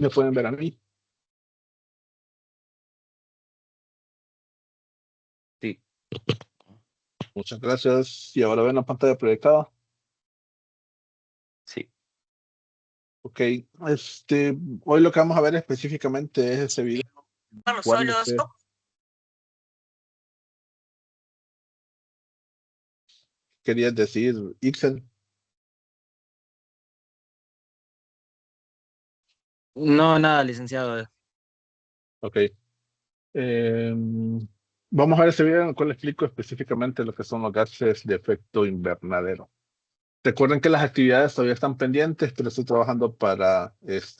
¿Me pueden ver a mí? Sí. Muchas gracias. Y ahora ven la pantalla proyectada. Sí. Ok, hoy lo que vamos a ver específicamente es ese video. Vamos solos. ¿Querías decir, Ixel? No, nada, licenciado. Ok. Vamos a ver ese video en el cual explico específicamente lo que son los gases de efecto invernadero. Recuerden que las actividades todavía están pendientes, pero estoy trabajando para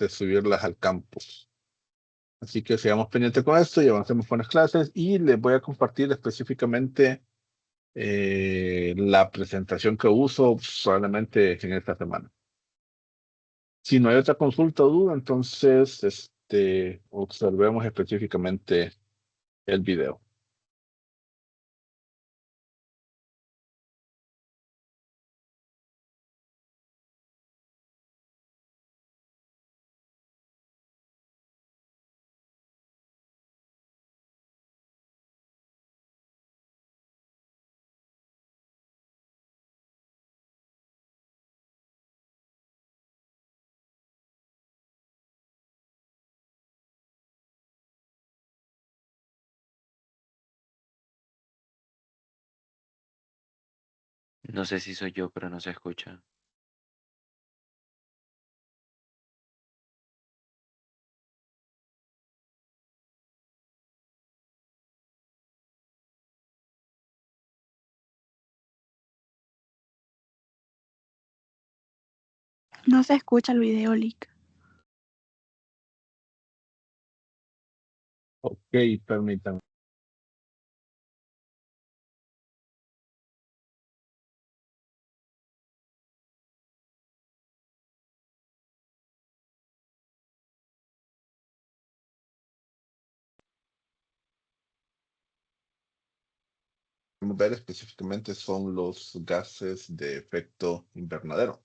subirlas al campus. Así que sigamos pendientes con esto y avancemos con las clases. Y les voy a compartir específicamente la presentación que uso probablemente en esta semana. Si no hay otra consulta o duda, entonces observemos específicamente el video. No sé si soy yo, pero no se escucha. No se escucha el video, Lick. Ok, permítanme. Vamos a ver específicamente son los gases de efecto invernadero.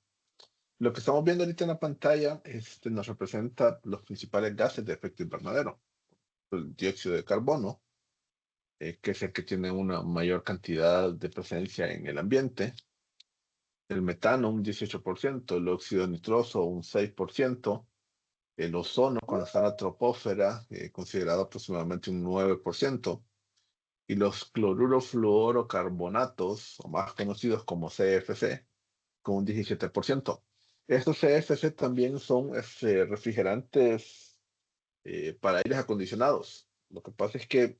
Lo que estamos viendo ahorita en la pantalla nos representa los principales gases de efecto invernadero. El dióxido de carbono, que es el que tiene una mayor cantidad de presencia en el ambiente. El metano, un 18%, el óxido nitroso, un 6%, el ozono, cuando está en la troposfera, considerado aproximadamente un 9%, y los cloruro-fluorocarbonatos, o más conocidos como CFC, con un 17%. Estos CFC también son refrigerantes para aires acondicionados. Lo que pasa es que,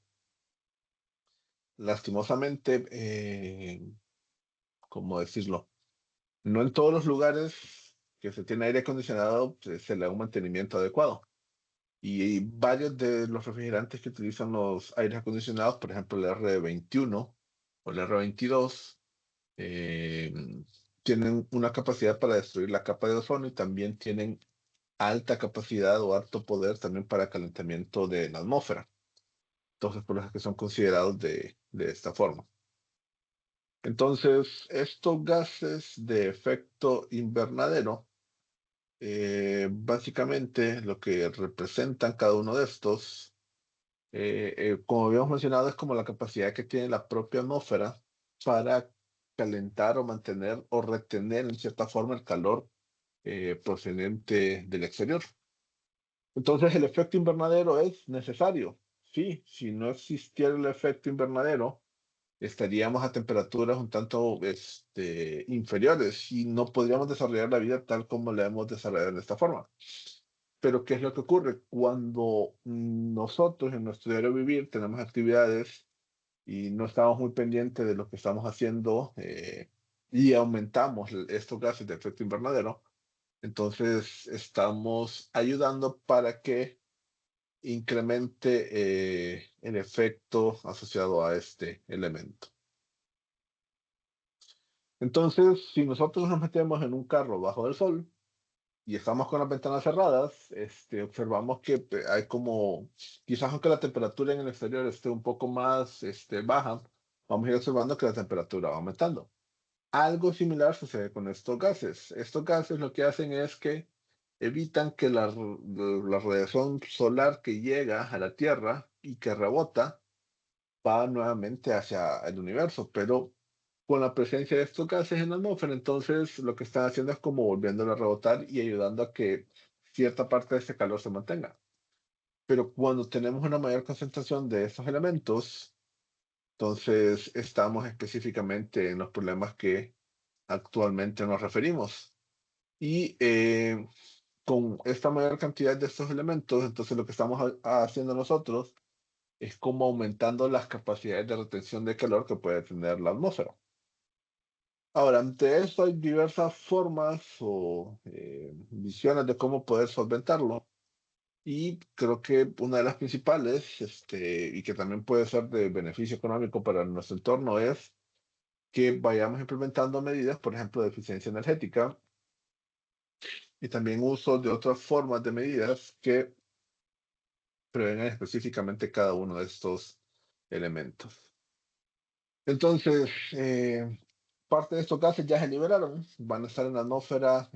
lastimosamente, ¿cómo decirlo? No en todos los lugares que se tiene aire acondicionado se le da un mantenimiento adecuado. Y varios de los refrigerantes que utilizan los aires acondicionados, por ejemplo el R21 o el R22, eh, tienen una capacidad para destruir la capa de ozono y también tienen alta capacidad o alto poder también para calentamiento de la atmósfera. Entonces, por eso es que son considerados de esta forma. Entonces, estos gases de efecto invernadero, básicamente lo que representan cada uno de estos, como habíamos mencionado, es como la capacidad que tiene la propia atmósfera para calentar o mantener o retener en cierta forma el calor procedente del exterior. Entonces, el efecto invernadero es necesario. Sí, si no existiera el efecto invernadero, estaríamos a temperaturas un tanto inferiores y no podríamos desarrollar la vida tal como la hemos desarrollado de esta forma. Pero, ¿qué es lo que ocurre? Cuando nosotros en nuestro diario vivir tenemos actividades y no estamos muy pendientes de lo que estamos haciendo y aumentamos estos gases de efecto invernadero, entonces estamos ayudando para que incremente el efecto asociado a este elemento. Entonces, si nosotros nos metemos en un carro bajo el sol y estamos con las ventanas cerradas, observamos que hay como, quizás aunque la temperatura en el exterior esté un poco más baja, vamos a ir observando que la temperatura va aumentando. Algo similar sucede con estos gases. Estos gases lo que hacen es que evitan que la radiación solar que llega a la Tierra y que rebota va nuevamente hacia el universo, pero con la presencia de estos gases en la atmósfera, entonces lo que están haciendo es como volviéndolo a rebotar y ayudando a que cierta parte de ese calor se mantenga. Pero cuando tenemos una mayor concentración de estos elementos, entonces estamos específicamente en los problemas que actualmente nos referimos. Y con esta mayor cantidad de estos elementos, entonces lo que estamos haciendo nosotros es como aumentando las capacidades de retención de calor que puede tener la atmósfera. Ahora, ante esto hay diversas formas o visiones de cómo poder solventarlo. Y creo que una de las principales, y que también puede ser de beneficio económico para nuestro entorno, es que vayamos implementando medidas, por ejemplo, de eficiencia energética y también uso de otras formas de medidas que prevengan específicamente cada uno de estos elementos. Entonces, parte de estos gases ya se liberaron, van a estar en la atmósfera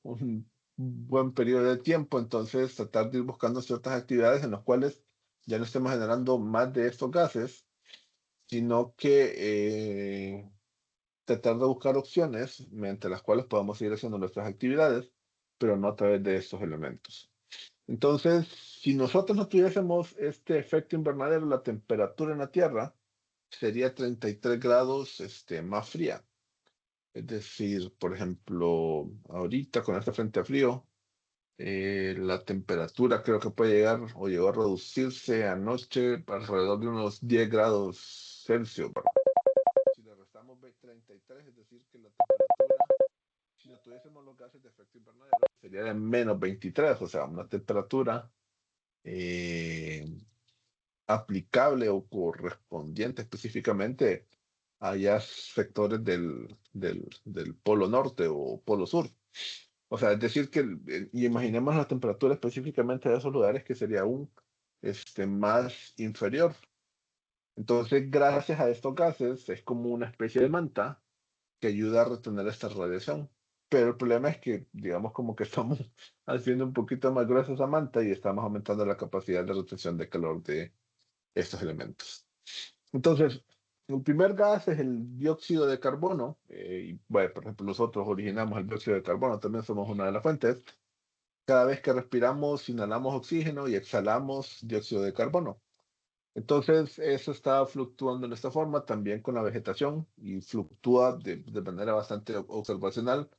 un buen periodo de tiempo, entonces tratar de ir buscando ciertas actividades en las cuales ya no estemos generando más de estos gases, sino que tratar de buscar opciones mediante las cuales podamos seguir haciendo nuestras actividades, pero no a través de estos elementos. Entonces, si nosotros no tuviésemos este efecto invernadero, la temperatura en la Tierra sería 33 grados más fría. Es decir, por ejemplo, ahorita con este frente frío, la temperatura creo que puede llegar o llegó a reducirse anoche alrededor de unos 10 grados Celsius. Si le restamos 33, es decir, que la temperatura, si no tuviésemos los gases de efecto invernadero, sería de menos 23, o sea, una temperatura eh, aplicable o correspondiente específicamente a ya sectores del polo norte o polo sur. O sea, es decir, que y imaginemos la temperatura específicamente de esos lugares que sería aún más inferior. Entonces, gracias a estos gases, es como una especie de manta que ayuda a retener esta radiación. Pero el problema es que, digamos, como que estamos haciendo un poquito más gruesa esa manta y estamos aumentando la capacidad de retención de calor de estos elementos. Entonces, el primer gas es el dióxido de carbono. Y, bueno, por ejemplo, nosotros originamos el dióxido de carbono, también somos una de las fuentes. Cada vez que respiramos, inhalamos oxígeno y exhalamos dióxido de carbono. Entonces, eso está fluctuando en esta forma también con la vegetación y fluctúa de manera bastante observacional,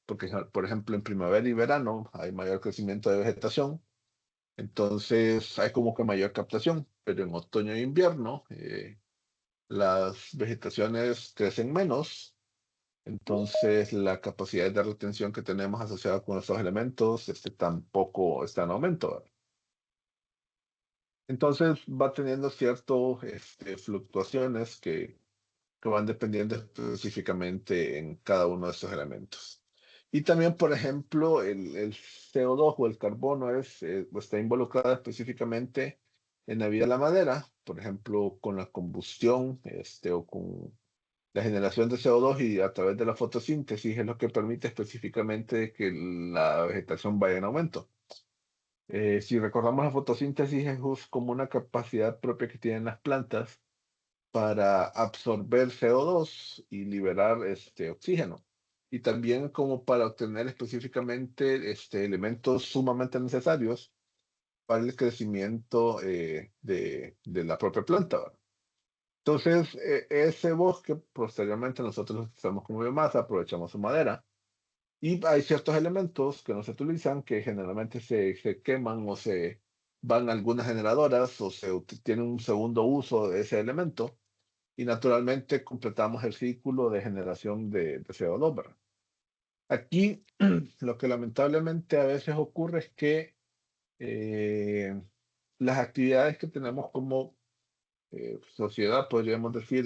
porque, por ejemplo, en primavera y verano hay mayor crecimiento de vegetación, entonces hay como que mayor captación, pero en otoño e invierno las vegetaciones crecen menos, entonces la capacidad de retención que tenemos asociada con estos elementos tampoco está en aumento, ¿verdad? Entonces va teniendo ciertas fluctuaciones que van dependiendo específicamente en cada uno de estos elementos. Y también, por ejemplo, el CO2 o el carbono está involucrado específicamente en la vida de la madera, por ejemplo, con la combustión o con la generación de CO2 y a través de la fotosíntesis es lo que permite específicamente que la vegetación vaya en aumento. Si recordamos la fotosíntesis es como una capacidad propia que tienen las plantas para absorber CO2 y liberar oxígeno. Y también como para obtener específicamente elementos sumamente necesarios para el crecimiento de la propia planta, ¿verdad? Entonces, ese bosque, posteriormente nosotros lo utilizamos como biomasa, aprovechamos su madera. Y hay ciertos elementos que no se utilizan, que generalmente se queman o se van a algunas generadoras o tienen un segundo uso de ese elemento y naturalmente completamos el ciclo de generación de CO2, ¿verdad? Aquí lo que lamentablemente a veces ocurre es que eh, las actividades que tenemos como sociedad, podríamos decir,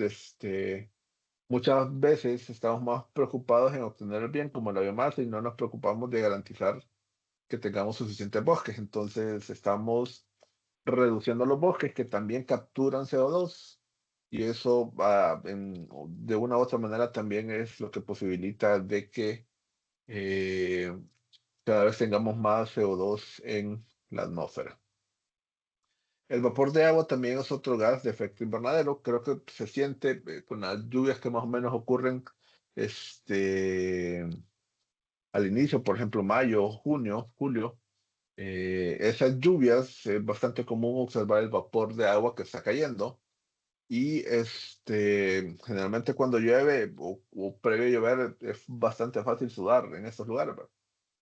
muchas veces estamos más preocupados en obtener el bien como la biomasa y no nos preocupamos de garantizar que tengamos suficientes bosques. Entonces estamos reduciendo los bosques que también capturan CO2 y eso de una u otra manera también es lo que posibilita de que eh, cada vez tengamos más CO2 en la atmósfera. El vapor de agua también es otro gas de efecto invernadero. Creo que se siente con las lluvias que más o menos ocurren este, al inicio, por ejemplo, mayo, junio, julio. Esas lluvias es bastante común observar el vapor de agua que está cayendo. Y generalmente cuando llueve o previo a llover es bastante fácil sudar en estos lugares, ¿verdad?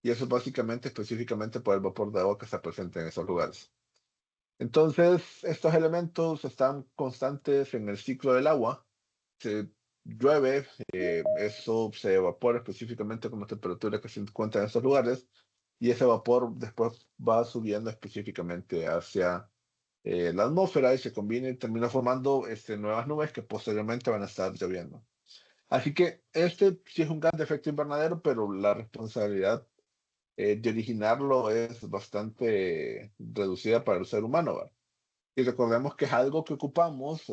Y eso es básicamente específicamente por el vapor de agua que está presente en esos lugares. Entonces, estos elementos están constantes en el ciclo del agua. Se llueve, eso se evapora específicamente con la temperatura que se encuentra en estos lugares, y ese vapor después va subiendo específicamente hacia la atmósfera y se combina y termina formando nuevas nubes que posteriormente van a estar lloviendo. Así que este sí es un gas de efecto invernadero, pero la responsabilidad de originarlo es bastante reducida para el ser humano, ¿verdad? Y recordemos que es algo que ocupamos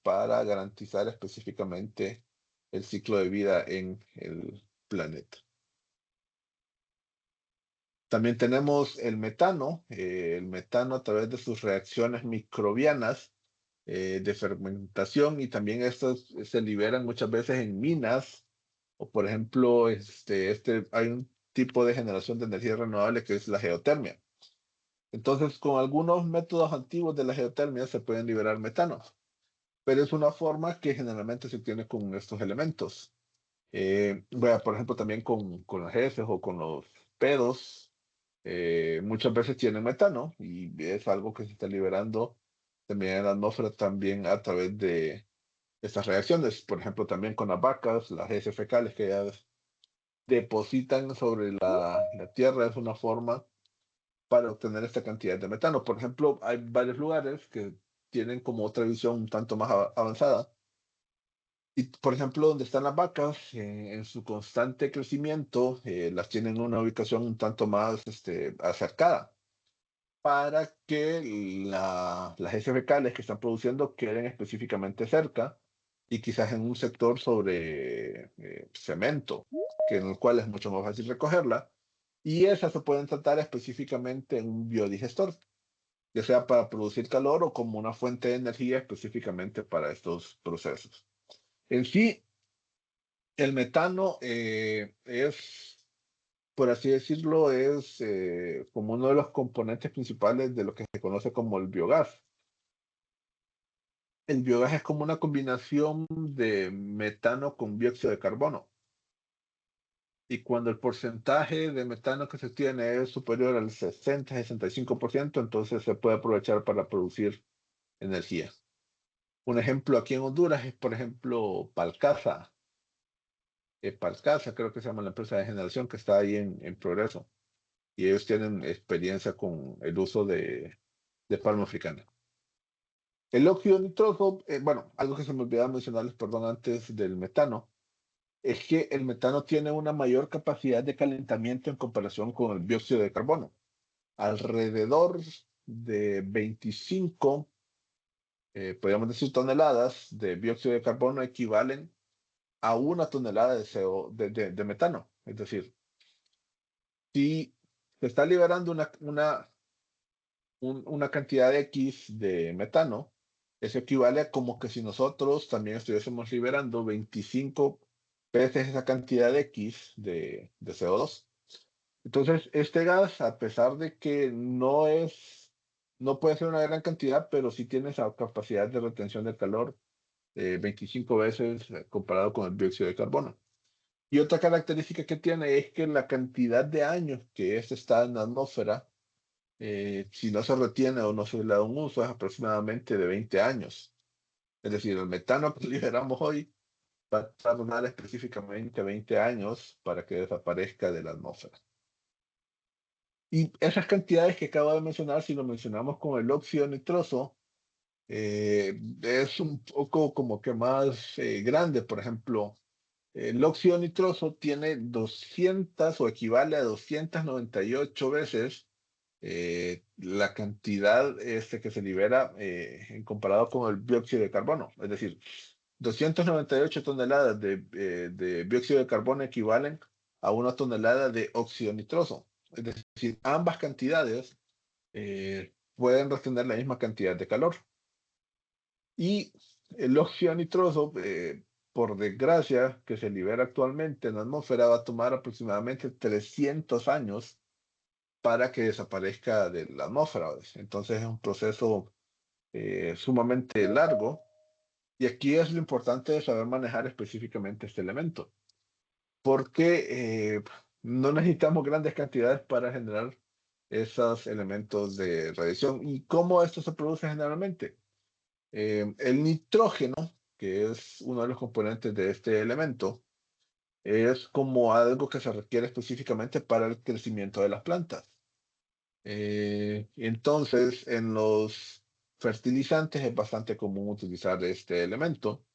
para garantizar específicamente el ciclo de vida en el planeta. También tenemos el metano a través de sus reacciones microbianas de fermentación, y también estos se liberan muchas veces en minas, o por ejemplo, hay un tipo de generación de energía renovable que es la geotermia. Entonces, con algunos métodos antiguos de la geotermia se pueden liberar metano, pero es una forma que generalmente se obtiene con estos elementos. Bueno, por ejemplo, también con las heces o con los pedos, muchas veces tienen metano y es algo que se está liberando también en la atmósfera también a través de estas reacciones. Por ejemplo, también con las vacas, las heces fecales que ya depositan sobre la tierra es una forma para obtener esta cantidad de metano. Por ejemplo, hay varios lugares que tienen como otra visión un tanto más avanzada. Y, por ejemplo, donde están las vacas, en su constante crecimiento, las tienen en una ubicación un tanto más acercada para que las heces fecales que están produciendo queden específicamente cerca y quizás en un sector sobre cemento, en el cual es mucho más fácil recogerla. Y esas se pueden tratar específicamente en un biodigestor, ya sea para producir calor o como una fuente de energía específicamente para estos procesos. En sí, el metano por así decirlo, es como uno de los componentes principales de lo que se conoce como el biogás. El biogás es como una combinación de metano con dióxido de carbono. Y cuando el porcentaje de metano que se tiene es superior al 60-65%, entonces se puede aprovechar para producir energía. Un ejemplo aquí en Honduras es, por ejemplo, Palcasa. Palcasa creo que se llama la empresa de generación que está ahí en Progreso. Y ellos tienen experiencia con el uso de palma africana. El óxido nitroso, bueno, algo que se me olvidaba mencionarles, perdón, antes del metano, es que el metano tiene una mayor capacidad de calentamiento en comparación con el dióxido de carbono. Alrededor de 25, podríamos decir, toneladas de dióxido de carbono equivalen a 1 tonelada de, CO, de metano. Es decir, si se está liberando una cantidad X de metano, eso equivale a como que si nosotros también estuviésemos liberando 25 veces esa cantidad X de CO2. Entonces, este gas, a pesar de que no puede ser una gran cantidad, pero sí tiene esa capacidad de retención de calor 25 veces comparado con el dióxido de carbono. Y otra característica que tiene es que la cantidad de años que este está en la atmósfera, si no se retiene o no se le da un uso, es aproximadamente de 20 años. Es decir, el metano que liberamos hoy va a tardar específicamente 20 años para que desaparezca de la atmósfera. Y esas cantidades que acabo de mencionar, si lo mencionamos con el óxido nitroso, es un poco como que más grande. Por ejemplo, el óxido nitroso tiene 200 o equivale a 298 veces la cantidad que se libera en comparado con el dióxido de carbono. Es decir, 298 toneladas de dióxido de carbono equivalen a 1 tonelada de óxido nitroso. es decir, ambas cantidades pueden retener la misma cantidad de calor. Y el óxido nitroso, por desgracia, que se libera actualmente en la atmósfera, va a tomar aproximadamente 300 años para que desaparezca de la atmósfera. Entonces es un proceso sumamente largo. Y aquí es lo importante de saber manejar específicamente este elemento, porque no necesitamos grandes cantidades para generar esos elementos de radiación. ¿Y cómo esto se produce generalmente? El nitrógeno, que es uno de los componentes de este elemento, es como algo que se requiere específicamente para el crecimiento de las plantas. Entonces, en los fertilizantes es bastante común utilizar este elemento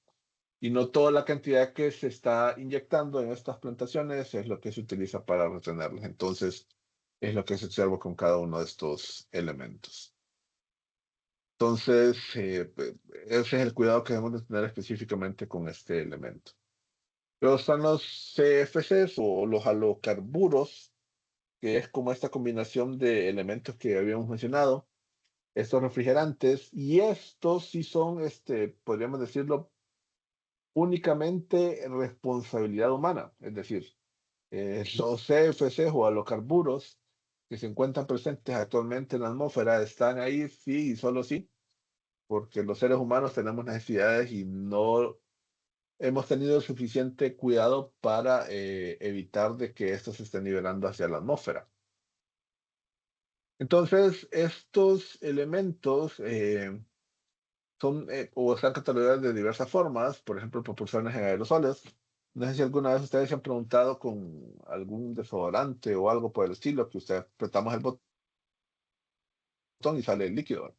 y no toda la cantidad que se está inyectando en estas plantaciones es lo que se utiliza para retenerlas. Entonces, es lo que se observa con cada uno de estos elementos. Entonces, ese es el cuidado que debemos de tener específicamente con este elemento. Luego están los CFCs o los halocarburos, que es como esta combinación de elementos que habíamos mencionado, estos refrigerantes, y estos sí son, podríamos decirlo, únicamente responsabilidad humana. Es decir, los CFCs o halocarburos que se encuentran presentes actualmente en la atmósfera están ahí sí y solo sí porque los seres humanos tenemos necesidades y no hemos tenido el suficiente cuidado para evitar de que estos se estén liberando hacia la atmósfera. Entonces, estos elementos son o están catalogados de diversas formas, por ejemplo, propulsiones en aerosoles. No sé si alguna vez ustedes se han preguntado con algún desodorante o algo por el estilo, que ustedes apretamos el botón y sale el líquido.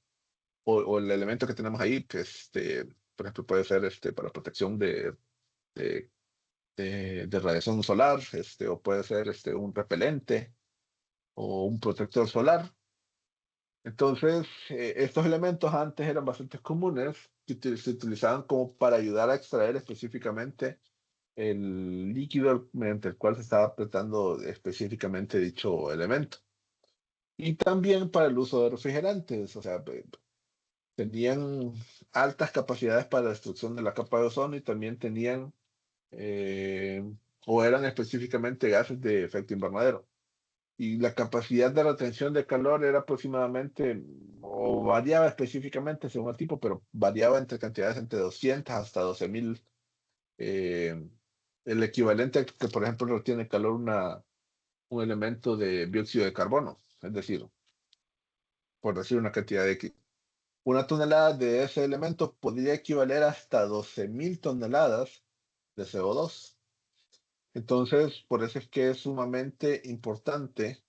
O el elemento que tenemos ahí, que por ejemplo, puede ser para protección de, de radiación solar, o puede ser un repelente o un protector solar. Entonces, estos elementos antes eran bastante comunes, que se utilizaban como para ayudar a extraer específicamente el líquido mediante el cual se estaba apretando específicamente dicho elemento. Y también para el uso de refrigerantes, o sea, tenían altas capacidades para la destrucción de la capa de ozono y también tenían o eran específicamente gases de efecto invernadero. Y la capacidad de retención de calor era aproximadamente, o variaba específicamente según el tipo, pero variaba entre cantidades entre 200 hasta 12.000. El equivalente que, por ejemplo, retiene calor un elemento de dióxido de carbono, es decir, por decir una cantidad de X. Una tonelada de ese elemento podría equivaler hasta 12.000 toneladas de CO2. Entonces, por eso es que es sumamente importante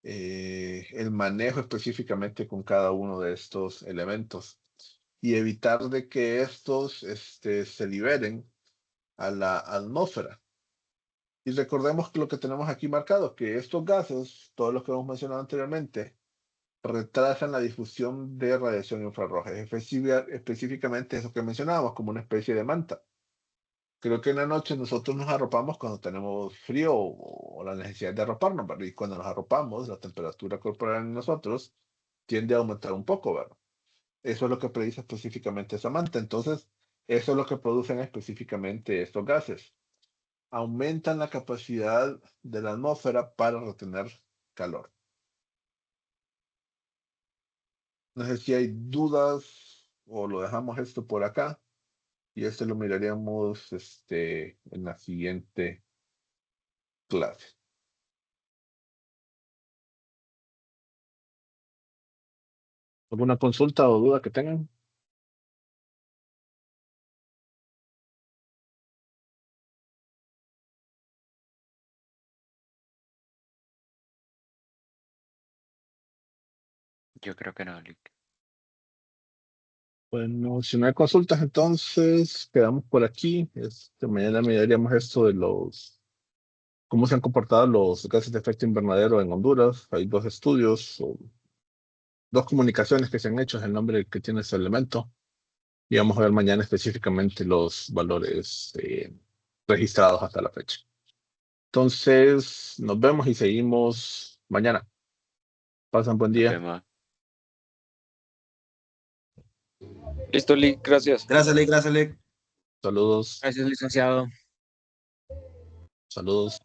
el manejo específicamente con cada uno de estos elementos y evitar de que estos se liberen a la atmósfera. Y recordemos lo que tenemos aquí marcado, que estos gases, todos los que hemos mencionado anteriormente, retrasan la difusión de radiación infrarroja, específicamente eso que mencionábamos, como una especie de manta. Creo que en la noche nosotros nos arropamos cuando tenemos frío o la necesidad de arroparnos, ¿verdad? Y cuando nos arropamos, la temperatura corporal en nosotros tiende a aumentar un poco, ¿verdad? Eso es lo que predice específicamente esa manta. Entonces, eso es lo que producen específicamente estos gases. Aumentan la capacidad de la atmósfera para retener calor. No sé si hay dudas o lo dejamos esto por acá y lo miraríamos en la siguiente clase. ¿Alguna consulta o duda que tengan? Yo creo que no, Lick. Bueno, si no hay consultas, entonces quedamos por aquí. Mañana miraríamos esto de cómo se han comportado los gases de efecto invernadero en Honduras. Hay dos estudios, o dos comunicaciones que se han hecho, es el nombre que tiene ese elemento. Y vamos a ver mañana específicamente los valores registrados hasta la fecha. Entonces, nos vemos y seguimos mañana. Pasen buen Nos día. vemos. Listo, Lick, gracias. Gracias, Lick, gracias, Lick. Saludos. Gracias, licenciado. Saludos.